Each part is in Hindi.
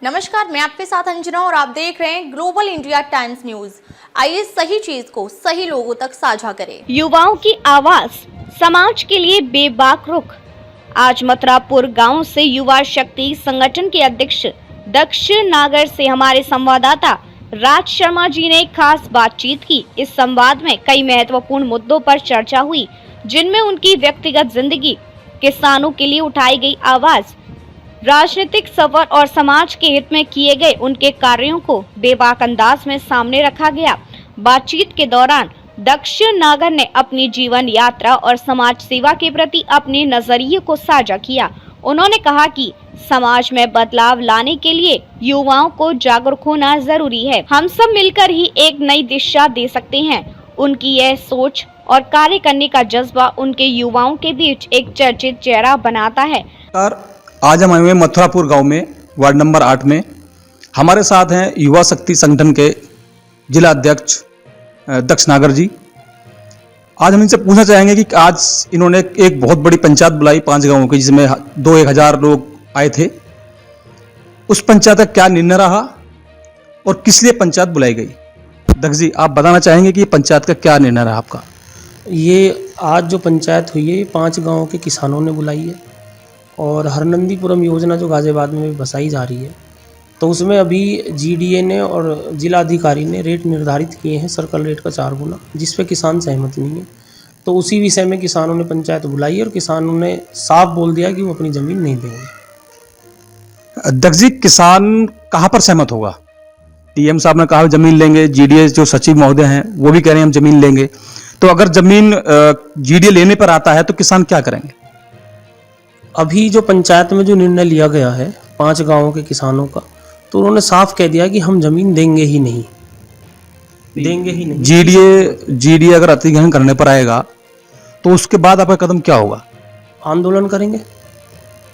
नमस्कार, मैं आपके साथ अंजना और आप देख रहे हैं ग्लोबल इंडिया टाइम्स न्यूज। आइए सही चीज को सही लोगों तक साझा करें। युवाओं की आवाज, समाज के लिए बेबाक रुख। आज मथुरापुर गांव से युवा शक्ति संगठन के अध्यक्ष दक्ष नागर से हमारे संवाददाता राज शर्मा जी ने खास बातचीत की। इस संवाद में कई महत्वपूर्ण मुद्दों पर चर्चा हुई, जिनमें उनकी व्यक्तिगत जिंदगी, किसानों के लिए उठाई गई आवाज, राजनीतिक सफर और समाज के हित में किए गए उनके कार्यों को बेबाक अंदाज में सामने रखा गया। बातचीत के दौरान दक्ष नागर ने अपनी जीवन यात्रा और समाज सेवा के प्रति अपने नजरिए को साझा किया। उन्होंने कहा कि समाज में बदलाव लाने के लिए युवाओं को जागरूक होना जरूरी है। हम सब मिलकर ही एक नई दिशा दे सकते हैं। उनकी यह सोच और कार्य करने का जज्बा उनके युवाओं के बीच एक चर्चित चेहरा बनाता है। आज हम आए हुए मथुरापुर गांव में, वार्ड नंबर 8 में। हमारे साथ हैं युवा शक्ति संगठन के जिला अध्यक्ष दक्ष नागर जी। आज हम इनसे पूछना चाहेंगे कि आज इन्होंने एक बहुत बड़ी पंचायत बुलाई 5 गांवों की, जिसमें 2-1000 लोग आए थे। उस पंचायत का क्या निर्णय रहा और किस लिए पंचायत बुलाई गई? दक्ष जी, आप बताना चाहेंगे कि पंचायत का क्या निर्णय रहा आपका? ये आज जो पंचायत हुई है, ये 5 गाँव के किसानों ने बुलाई है और हरनंदीपुरम योजना जो गाजियाबाद में बसाई जा रही है, तो उसमें अभी जीडीए ने और जिलाधिकारी ने रेट निर्धारित किए हैं, सर्कल रेट का 4 गुना, जिस पे किसान सहमत नहीं है। तो उसी विषय में किसानों ने पंचायत बुलाई है और किसानों ने साफ बोल दिया कि वो अपनी ज़मीन नहीं देंगे। दक्ष जी, किसान कहाँ पर सहमत होगा? टीएम साहब ने कहा जमीन लेंगे, जीडीए जो सचिव महोदय हैं वो भी कह रहे हैं हम जमीन लेंगे। तो अगर जमीन जीडीए लेने पर आता है तो किसान क्या करेंगे? अभी जो पंचायत में जो निर्णय लिया गया है 5 गाँवों के किसानों का, तो उन्होंने साफ कह दिया कि हम जमीन देंगे ही नहीं। जीडीए अगर अतिग्रहण करने पर आएगा तो उसके बाद आपका कदम क्या होगा? आंदोलन करेंगे।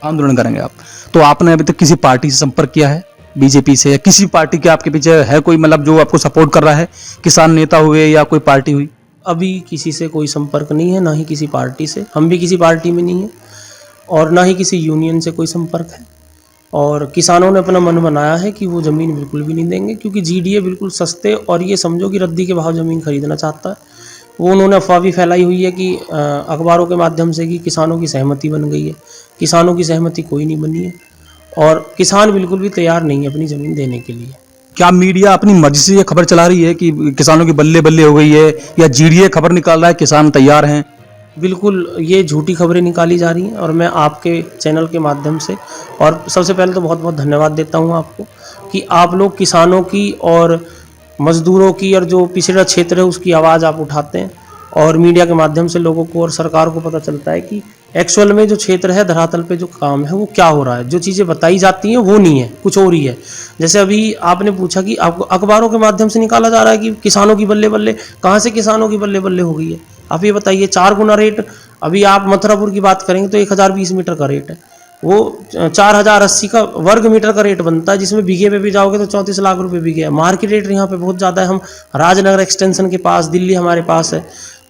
आंदोलन करेंगे आप? तो आपने अभी तक किसी पार्टी से संपर्क किया है, बीजेपी से या किसी पार्टी के आपके पीछे है कोई, मतलब जो आपको सपोर्ट कर रहा है, किसान नेता हुए या कोई पार्टी हुई? अभी किसी से कोई संपर्क नहीं है, ना ही किसी पार्टी से। हम भी किसी पार्टी में नहीं है और ना ही किसी यूनियन से कोई संपर्क है। और किसानों ने अपना मन बनाया है कि वो ज़मीन बिल्कुल भी नहीं देंगे, क्योंकि जीडीए बिल्कुल सस्ते और ये समझो कि रद्दी के भाव ज़मीन खरीदना चाहता है। वो उन्होंने अफवाह भी फैलाई हुई है कि अखबारों के माध्यम से कि किसानों की सहमति बन गई है। किसानों की सहमति कोई नहीं बनी है और किसान बिल्कुल भी तैयार नहीं है अपनी ज़मीन देने के लिए। क्या मीडिया अपनी मर्जी से ये खबर चला रही है कि किसानों की बल्ले बल्ले हो गई है, या जीडीए खबर निकाल रहा है किसान तैयार हैं? बिल्कुल ये झूठी खबरें निकाली जा रही हैं और मैं आपके चैनल के माध्यम से, और सबसे पहले तो बहुत बहुत धन्यवाद देता हूं आपको कि आप लोग किसानों की और मजदूरों की और जो पिछड़ा क्षेत्र है उसकी आवाज़ आप उठाते हैं और मीडिया के माध्यम से लोगों को और सरकार को पता चलता है कि एक्चुअल में जो क्षेत्र है, धरातल पे जो काम है वो क्या हो रहा है। जो चीज़ें बताई जाती हैं वो नहीं है, कुछ और ही है। जैसे अभी आपने पूछा कि आपको अखबारों के माध्यम से निकाला जा रहा है कि किसानों की बल्ले बल्ले, कहाँ से किसानों की बल्ले बल्ले हो गई है? आप ये बताइए। 4 गुना रेट, अभी आप मथुरापुर की बात करेंगे तो 1020 मीटर का रेट है, वो 4080 का वर्ग मीटर का रेट बनता है, जिसमें बीघे पे भी जाओगे तो 34 लाख रुपए बीघे है। मार्केट रेट यहाँ पे बहुत ज़्यादा है। हम राजनगर एक्सटेंशन के पास, दिल्ली हमारे पास है,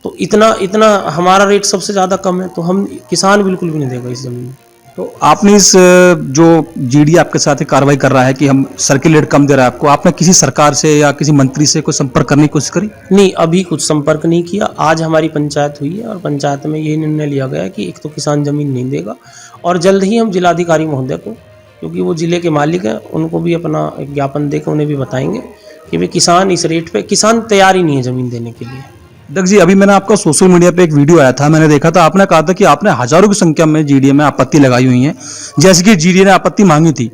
तो इतना हमारा रेट सबसे ज़्यादा कम है, तो हम किसान बिल्कुल भी नहीं देगा इस ज़मीन। तो आपने इस जो जीडीए आपके साथ कार्रवाई कर रहा है कि हम सर्किल रेट कम दे रहा है आपको, आपने किसी सरकार से या किसी मंत्री से कोई संपर्क करने की कोशिश करी? नहीं, अभी कुछ संपर्क नहीं किया। आज हमारी पंचायत हुई है और पंचायत में ये निर्णय लिया गया कि एक तो किसान ज़मीन नहीं देगा और जल्द ही हम जिलाधिकारी महोदय को, क्योंकि वो ज़िले के मालिक हैं, उनको भी अपना ज्ञापन देकर उन्हें भी बताएंगे कि भाई किसान इस रेट पे, किसान तैयार ही नहीं है ज़मीन देने के लिए। दक्ष जी, अभी मैंने आपका सोशल मीडिया पे एक वीडियो आया था, मैंने देखा था, आपने कहा था कि आपने हजारों की संख्या में जीडीए में आपत्ति लगाई हुई है। जैसे कि जीडीए ने आपत्ति मांगी थी,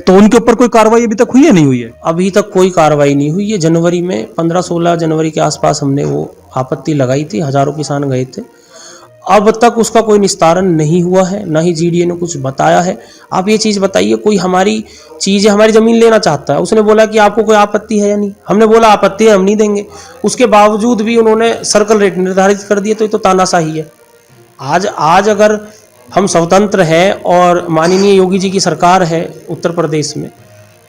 तो उनके ऊपर कोई कार्रवाई अभी तक हुई है, नहीं हुई है? अभी तक कोई कार्रवाई नहीं हुई है। जनवरी में 15-16 जनवरी के आसपास हमने वो आपत्ति लगाई थी, हजारों किसान गए थे। अब तक उसका कोई निस्तारण नहीं हुआ है, ना ही जीडीए ने कुछ बताया है। आप ये चीज़ बताइए, कोई हमारी चीज़, हमारी ज़मीन लेना चाहता है, उसने बोला कि आपको कोई आपत्ति है या नहीं? हमने बोला आपत्ति है, हम नहीं देंगे। उसके बावजूद भी उन्होंने सर्कल रेट निर्धारित कर दिए, तो ये तो तानाशाही है। आज अगर हम स्वतंत्र हैं और माननीय योगी जी की सरकार है उत्तर प्रदेश में,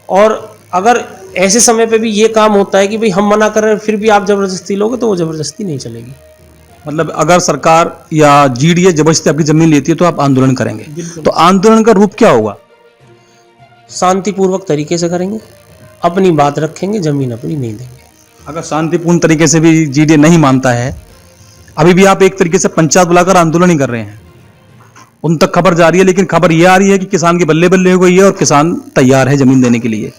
और अगर ऐसे समय पे भी ये काम होता है कि भाई हम मना कर रहे हैं फिर भी आप ज़बरदस्ती लोगे, तो वो ज़बरदस्ती नहीं चलेगी। मतलब अगर सरकार या जीडीए जबरदस्ती आपकी जमीन लेती है तो आप आंदोलन करेंगे, तो आंदोलन का रूप क्या होगा? शांतिपूर्वक तरीके से करेंगे, अपनी बात रखेंगे, ज़मीन अपनी नहीं देंगे। अगर शांतिपूर्ण तरीके से भी जीडीए नहीं मानता है, अभी भी आप एक तरीके से पंचायत बुलाकर आंदोलन ही कर रहे हैं, उन तक खबर जा रही है, लेकिन खबर यह आ रही है कि किसान की बल्ले बल्ले हो गई है और किसान तैयार है जमीन देने के लिए।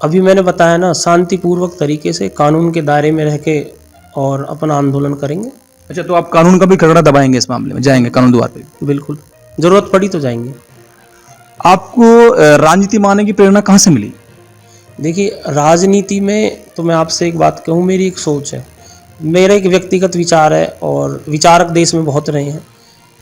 अभी मैंने बताया ना, शांतिपूर्वक तरीके से कानून के दायरे में रह के और अपना आंदोलन करेंगे। अच्छा, तो आप कानून का भी कड़कड़ा दबाएंगे, इस मामले में जाएंगे कानून द्वार पे? बिल्कुल, ज़रूरत पड़ी तो जाएंगे। आपको राजनीति में आने की प्रेरणा कहाँ से मिली? देखिए, राजनीति में तो मैं आपसे एक बात कहूँ, मेरी एक सोच है, मेरा एक व्यक्तिगत विचार है और विचारक देश में बहुत रहे हैं।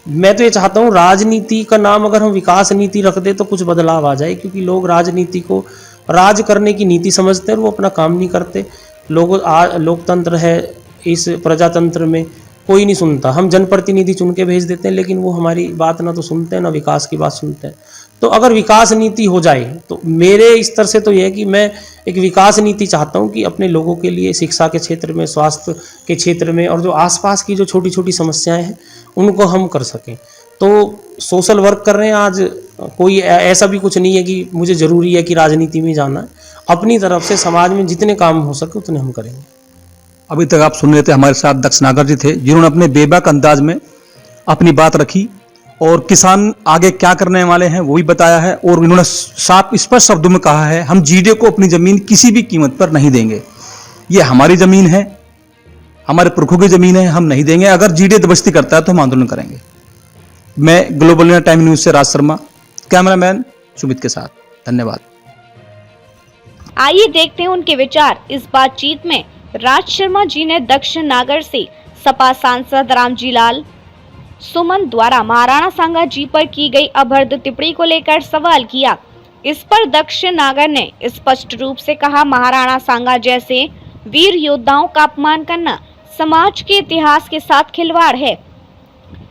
मैं तो ये चाहता हूँ राजनीति का नाम अगर हम विकास नीति रख दे तो कुछ बदलाव आ जाए, क्योंकि लोग राजनीति को राज करने की नीति समझते हैं और वो अपना काम नहीं करते। लोकतंत्र है, इस प्रजातंत्र में कोई नहीं सुनता। हम जनप्रतिनिधि चुन के भेज देते हैं, लेकिन वो हमारी बात ना तो सुनते हैं ना विकास की बात सुनते हैं। तो अगर विकास नीति हो जाए तो मेरे स्तर से तो यह है कि मैं एक विकास नीति चाहता हूं कि अपने लोगों के लिए शिक्षा के क्षेत्र में, स्वास्थ्य के क्षेत्र में और जो आसपास की जो छोटी छोटी समस्याएं हैं उनको हम कर सकें। तो सोशल वर्क कर रहे हैं आज, कोई ऐसा भी कुछ नहीं है कि मुझे ज़रूरी है कि राजनीति में जाना है। अपनी तरफ से समाज में जितने काम हो सके उतने हम करेंगे। अभी तक आप सुन रहे थे, हमारे साथ दक्ष नागर जी थे, जिन्होंने अपने बेबाक अंदाज में अपनी बात रखी और किसान आगे क्या करने वाले हैं वो भी बताया है। और इन्होंने साफ स्पष्ट शब्दों में कहा है, हम जीडीए को अपनी जमीन किसी भी कीमत पर नहीं देंगे। ये हमारी जमीन है, हमारे पुरखों की जमीन है, हम नहीं देंगे। अगर जीडीए दबस्ती करता है तो हम आंदोलन करेंगे। मैं ग्लोबल इंडिया टाइम न्यूज से राज शर्मा, कैमरामैन सुमित के साथ, धन्यवाद। आइए देखते हैं उनके विचार। इस बातचीत में राज शर्मा जी ने दक्ष नागर से सपा सांसद रामजी लाल सुमन द्वारा महाराणा सांगा जी पर की गई अभद्र टिप्पणी को लेकर सवाल किया। इस पर दक्ष नागर ने स्पष्ट रूप से कहा, महाराणा सांगा जैसे वीर योद्धाओं का अपमान करना समाज के इतिहास के साथ खिलवाड़ है।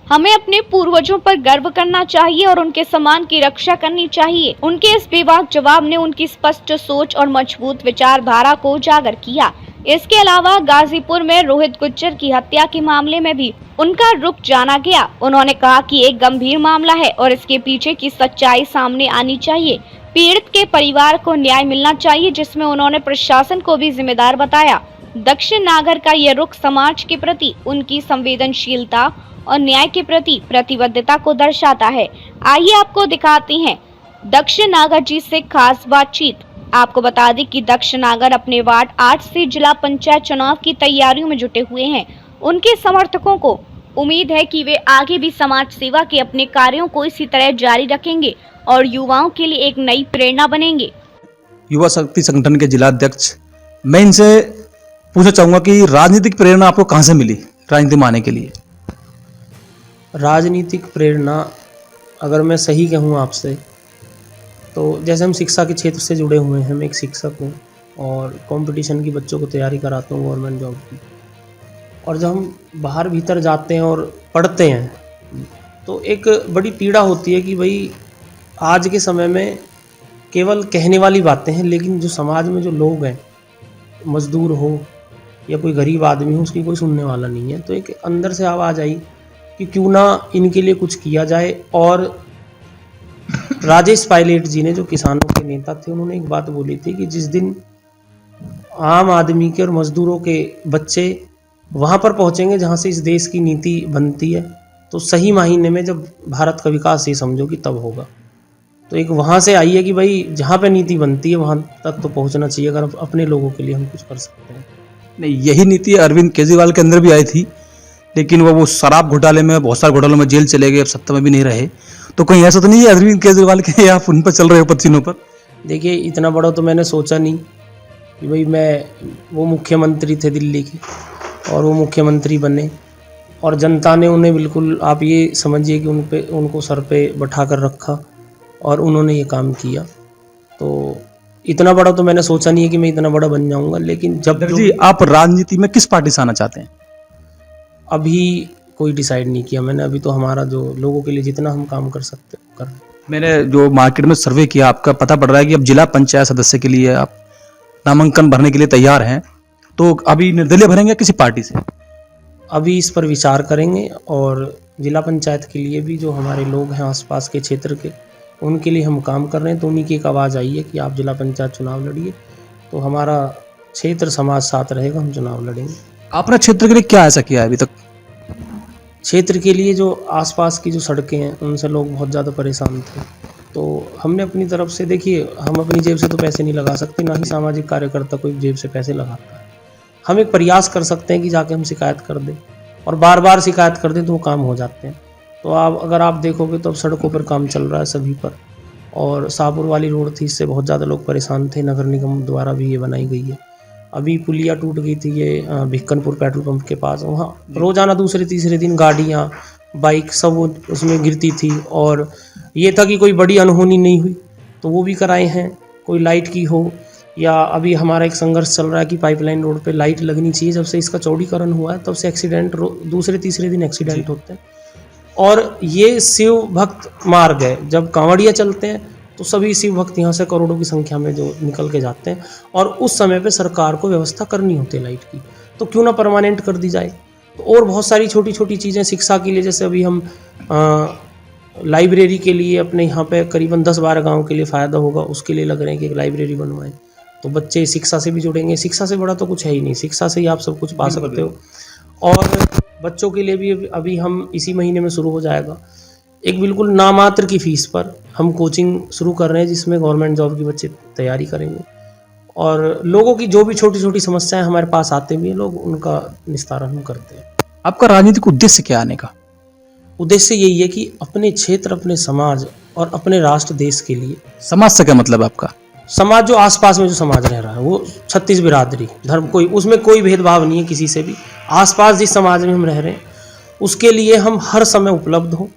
हमें अपने पूर्वजों पर गर्व करना चाहिए और उनके सम्मान की रक्षा करनी चाहिए। उनके इस बेबाक जवाब ने उनकी स्पष्ट सोच और मजबूत विचारधारा को उजागर किया। इसके अलावा गाजीपुर में रोहित गुज्जर की हत्या के मामले में भी उनका रुख जाना गया। उन्होंने कहा कि एक गंभीर मामला है और इसके पीछे की सच्चाई सामने आनी चाहिए। पीड़ित के परिवार को न्याय मिलना चाहिए, जिसमें उन्होंने प्रशासन को भी जिम्मेदार बताया। दक्षिण नागर का यह रुख समाज के प्रति उनकी संवेदनशीलता और न्याय के प्रति प्रतिबद्धता को दर्शाता है। आइए आपको दिखाते हैं दक्षिण नागर जी से खास बातचीत। आपको बता दें कि दक्ष नागर अपने वार्ड 8 से जिला पंचायत चुनाव की तैयारियों में जुटे हुए हैं। उनके समर्थकों को उम्मीद है कि वे आगे भी समाज सेवा के अपने कार्यों को इसी तरह जारी रखेंगे और युवाओं के लिए एक नई प्रेरणा बनेंगे। युवा शक्ति संगठन के जिला अध्यक्ष, मैं इनसे पूछना चाहूंगा कि राजनीतिक प्रेरणा आपको कहां से मिली राजनीति में आने के लिए? राजनीतिक प्रेरणा अगर मैं सही कहूँ आपसे, तो जैसे हम शिक्षा के क्षेत्र से जुड़े हुए हैं, मैं एक शिक्षक हूँ और कंपटीशन की बच्चों को तैयारी कराता हूँ गवर्नमेंट जॉब की। और जब हम बाहर भीतर जाते हैं और पढ़ते हैं तो एक बड़ी पीड़ा होती है कि भाई आज के समय में केवल कहने वाली बातें हैं, लेकिन जो समाज में जो लोग हैं, मजदूर हो या कोई गरीब आदमी हो, उसकी कोई सुनने वाला नहीं है। तो एक अंदर से आवाज़ आई कि क्यों ना इनके लिए कुछ किया जाए। और राजेश पायलट जी ने, जो किसानों के नेता थे, उन्होंने एक बात बोली थी कि जिस दिन आम आदमी के और मजदूरों के बच्चे वहाँ पर पहुँचेंगे जहाँ से इस देश की नीति बनती है, तो सही मायने में जब भारत का विकास, ये समझो कि तब होगा। तो एक वहाँ से आई है कि भाई जहाँ पे नीति बनती है वहाँ तक तो पहुँचना चाहिए, अगर अपने लोगों के लिए हम कुछ कर सकते हैं। नहीं, यही नीति अरविंद केजरीवाल के अंदर भी आई थी, लेकिन वो शराब घोटाले में, बहुत सारे घोटालों में जेल चले गए, अब सत्ता में भी नहीं रहे। तो कहीं ऐसा तो नहीं है अरविंद केजरीवाल के आप उन पर चल रहे हो पसीनों पर? देखिए, इतना बड़ा तो मैंने सोचा नहीं कि भाई वो मुख्यमंत्री थे दिल्ली के और वो मुख्यमंत्री बने और जनता ने उन्हें बिल्कुल, आप ये समझिए कि उनको सर पे बैठा कर रखा और उन्होंने ये काम किया। तो इतना बड़ा तो मैंने सोचा नहीं है कि मैं इतना बड़ा बन जाऊंगा। लेकिन जब जी, आप राजनीति में किस पार्टी से आना चाहते हैं? अभी कोई डिसाइड नहीं किया मैंने। अभी तो हमारा जो लोगों के लिए जितना हम काम कर सकते हैं कर। मैंने जो मार्केट में सर्वे किया, आपका पता पड़ रहा है कि अब जिला पंचायत सदस्य के लिए आप नामांकन भरने के लिए तैयार हैं। तो अभी निर्दलीय भरेंगे किसी पार्टी से? अभी इस पर विचार करेंगे और जिला पंचायत के लिए भी जो हमारे लोग हैं आसपास के क्षेत्र के, उनके लिए हम काम कर रहे हैं। तो उन्हीं की एक आवाज़ आई है कि आप जिला पंचायत चुनाव लड़िए, तो हमारा क्षेत्र समाज साथ रहेगा, हम चुनाव लड़ेंगे। आपने क्षेत्र के लिए क्या ऐसा किया है अभी तक? क्षेत्र के लिए जो आसपास की जो सड़कें हैं उनसे लोग बहुत ज़्यादा परेशान थे, तो हमने अपनी तरफ से, देखिए हम अपनी जेब से तो पैसे नहीं लगा सकते, ना ही सामाजिक कार्यकर्ता कोई जेब से पैसे लगाता है। हम एक प्रयास कर सकते हैं कि जाके हम शिकायत कर दें, और बार बार शिकायत कर दें तो वो काम हो जाते हैं। तो अगर आप देखोगे तो अब सड़कों पर काम चल रहा है सभी पर, और शाहपुर वाली रोड थी, इससे बहुत ज़्यादा लोग परेशान थे, नगर निगम द्वारा भी ये बनाई गई है। अभी पुलिया टूट गई थी ये भिक्कनपुर पेट्रोल पंप के पास, वहाँ रोज़ाना दूसरे तीसरे दिन गाड़ियाँ बाइक सब उसमें गिरती थी, और ये था कि कोई बड़ी अनहोनी नहीं हुई, तो वो भी कराए हैं। कोई लाइट की हो, या अभी हमारा एक संघर्ष चल रहा है कि पाइपलाइन रोड पे लाइट लगनी चाहिए। जब से इसका चौड़ीकरण हुआ है तब से एक्सीडेंट दूसरे तीसरे दिन एक्सीडेंट होते हैं। और ये शिव भक्त मार्ग है, जब कांवड़िया चलते हैं तो सभी शिव भक्त यहाँ से करोड़ों की संख्या में जो निकल के जाते हैं, और उस समय पे सरकार को व्यवस्था करनी होती है लाइट की, तो क्यों ना परमानेंट कर दी जाए। तो और बहुत सारी छोटी छोटी चीज़ें शिक्षा के लिए, जैसे अभी हम लाइब्रेरी के लिए अपने यहाँ पे करीबन 10-12 गाँव के लिए फ़ायदा होगा, उसके लिए लग रहे हैं कि एक लाइब्रेरी बनवाएं, तो बच्चे शिक्षा से भी जुड़ेंगे। शिक्षा से बड़ा तो कुछ है ही नहीं, शिक्षा से ही आप सब कुछ पा सकते हो। और बच्चों के लिए भी अभी हम इसी महीने में शुरू हो जाएगा, एक बिल्कुल नामात्र की फ़ीस पर हम कोचिंग शुरू कर रहे हैं, जिसमें गवर्नमेंट जॉब की बच्चे तैयारी करेंगे। और लोगों की जो भी छोटी छोटी समस्याएं हमारे पास आते भी हैं, लोग उनका निस्तारण हम करते हैं। आपका राजनीतिक उद्देश्य क्या आने का? उद्देश्य यही है कि अपने क्षेत्र, अपने समाज और अपने राष्ट्र देश के लिए। समाज से क्या मतलब आपका? समाज जो आसपास में जो समाज रह रहा है, वो 36 बिरादरी धर्म, कोई उसमें कोई भेदभाव नहीं है किसी से भी। आसपास जिस समाज में हम रह रहे हैं उसके लिए हम हर समय उपलब्ध हों,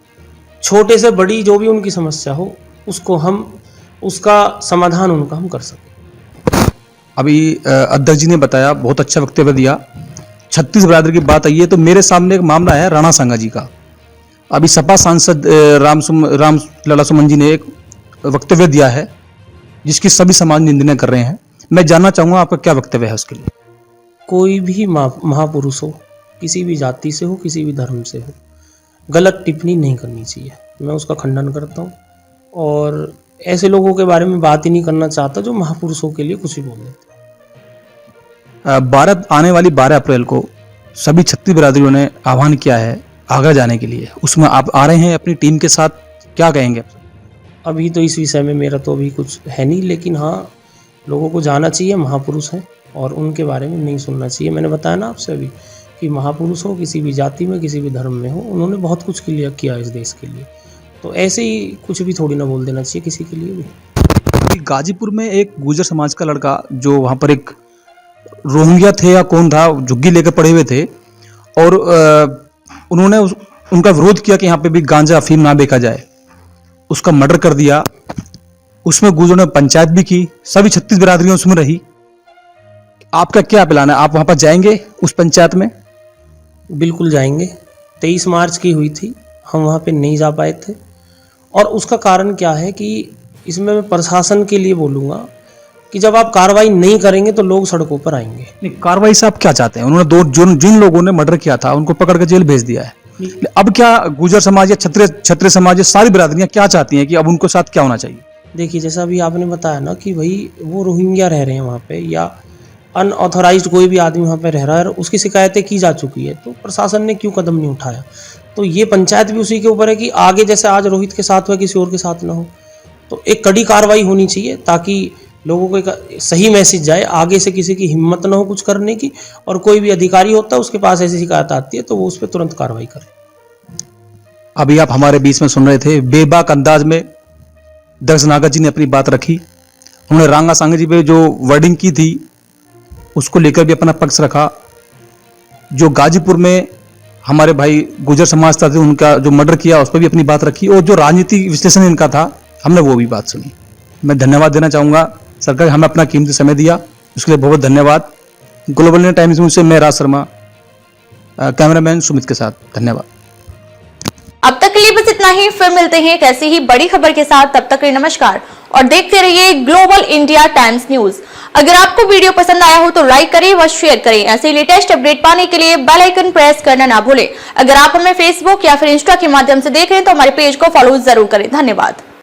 छोटे से बड़ी जो भी उनकी समस्या हो उसको हम, उसका समाधान उनका हम कर सकें। अभी अध्यक्ष जी ने बताया, बहुत अच्छा वक्तव्य दिया। 36 बिरादरी की बात आई है तो मेरे सामने एक मामला है राणा सांगा जी का। अभी सपा सांसद राम लला सुमन जी ने एक वक्तव्य दिया है जिसकी सभी समाज निंदनीय कर रहे हैं। मैं जानना चाहूँगा आपका क्या वक्तव्य है उसके लिए? कोई भी महापुरुष हो, किसी भी जाति से हो, किसी भी धर्म से हो, गलत टिप्पणी नहीं करनी चाहिए, मैं उसका खंडन करता हूँ। और ऐसे लोगों के बारे में बात ही नहीं करना चाहता जो महापुरुषों के लिए कुछ भी बोल देते हैं। आने वाली 12 अप्रैल को सभी 36 बिरादरियों ने आह्वान किया है आगरा जाने के लिए, उसमें आप आ रहे हैं अपनी टीम के साथ, क्या कहेंगे? अभी तो इस विषय में मेरा तो अभी कुछ है नहीं, लेकिन हाँ, लोगों को जाना चाहिए, महापुरुष हैं और उनके बारे में नहीं सुनना चाहिए। मैंने बताया ना आपसे अभी कि महापुरुष हो, किसी भी जाति में, किसी भी धर्म में हो, उन्होंने बहुत कुछ के लिए किया इस देश के लिए, तो ऐसे ही कुछ भी थोड़ी ना बोल देना चाहिए किसी के लिए भी। गाजीपुर में एक गुर्जर समाज का लड़का, जो वहाँ पर एक रोहिंग्या थे या कौन था, झुग्गी लेकर पड़े हुए थे, और उन्होंने उनका विरोध किया कि यहाँ पे भी गांजा अफीम ना बेचा जाए, उसका मर्डर कर दिया। उसमें गुर्जरों ने पंचायत भी की, सभी 36 बिरादरियां उसमें रही। आपका क्या प्लान है? आप वहाँ पर जाएंगे उस पंचायत में? बिल्कुल जाएंगे। 23 मार्च की हुई थी, हम वहाँ पे नहीं जा पाए थे, और उसका कारण क्या है कि इसमें मैं प्रशासन के लिए बोलूँगा कि जब आप कार्रवाई नहीं करेंगे तो लोग सड़कों पर आएंगे। नहीं, कार्रवाई से आप क्या चाहते हैं? उन्होंने जिन लोगों ने मर्डर किया था उनको पकड़ कर जेल भेज दिया है। अब क्या गुर्जर समाज या क्षत्रिय समाज या सारी बिरादरियां क्या चाहती हैं कि अब उनको साथ क्या होना चाहिए? देखिए, जैसा अभी आपने बताया ना कि भाई वो रोहिंग्या रह रहे हैं वहाँ पे, या अनऑथोराइज्ड कोई भी आदमी वहाँ पे रह रहा है, उसकी शिकायतें की जा चुकी है, तो प्रशासन ने क्यों कदम नहीं उठाया? तो ये पंचायत भी उसी के ऊपर है कि आगे जैसे आज रोहित के साथ हुआ किसी और के साथ ना हो, तो एक कड़ी कार्रवाई होनी चाहिए ताकि लोगों को एक सही मैसेज जाए, आगे से किसी की हिम्मत ना हो कुछ करने की, और कोई भी अधिकारी होता है उसके पास ऐसी शिकायत आती है तो वो उस पर तुरंत कार्रवाई करे। अभी आप हमारे बीच में सुन रहे थे, बेबाक अंदाज में दक्ष नागर जी ने अपनी बात रखी। उन्होंने राणा सांगा जी पे जो वर्डिंग की थी उसको लेकर भी अपना पक्ष रखा। जो गाजीपुर में हमारे भाई गुर्जर समाज था, उनका जो मर्डर किया उस पर भी अपनी बात रखी, और जो राजनीतिक विश्लेषण इनका था हमने वो भी बात सुनी। मैं धन्यवाद देना चाहूँगा सरकार, हमें अपना कीमती समय दिया, उसके लिए बहुत धन्यवाद। ग्लोबल इंडिया टाइम्स न्यूज़ से मैं राज शर्मा, कैमरामैन सुमित के साथ, धन्यवाद। अब तक के लिए बस इतना ही, फिर मिलते हैं एक ऐसी ही बड़ी खबर के साथ। तब तक के लिए नमस्कार और देखते रहिए ग्लोबल इंडिया टाइम्स न्यूज। अगर आपको वीडियो पसंद आया हो तो लाइक करें व शेयर करें। ऐसे लेटेस्ट अपडेट पाने के लिए बेल आइकन प्रेस करना ना भूलें। अगर आप हमें फेसबुक या फिर इंस्टा के माध्यम से देख रहे हैं तो हमारे पेज को फॉलो जरूर करें। धन्यवाद।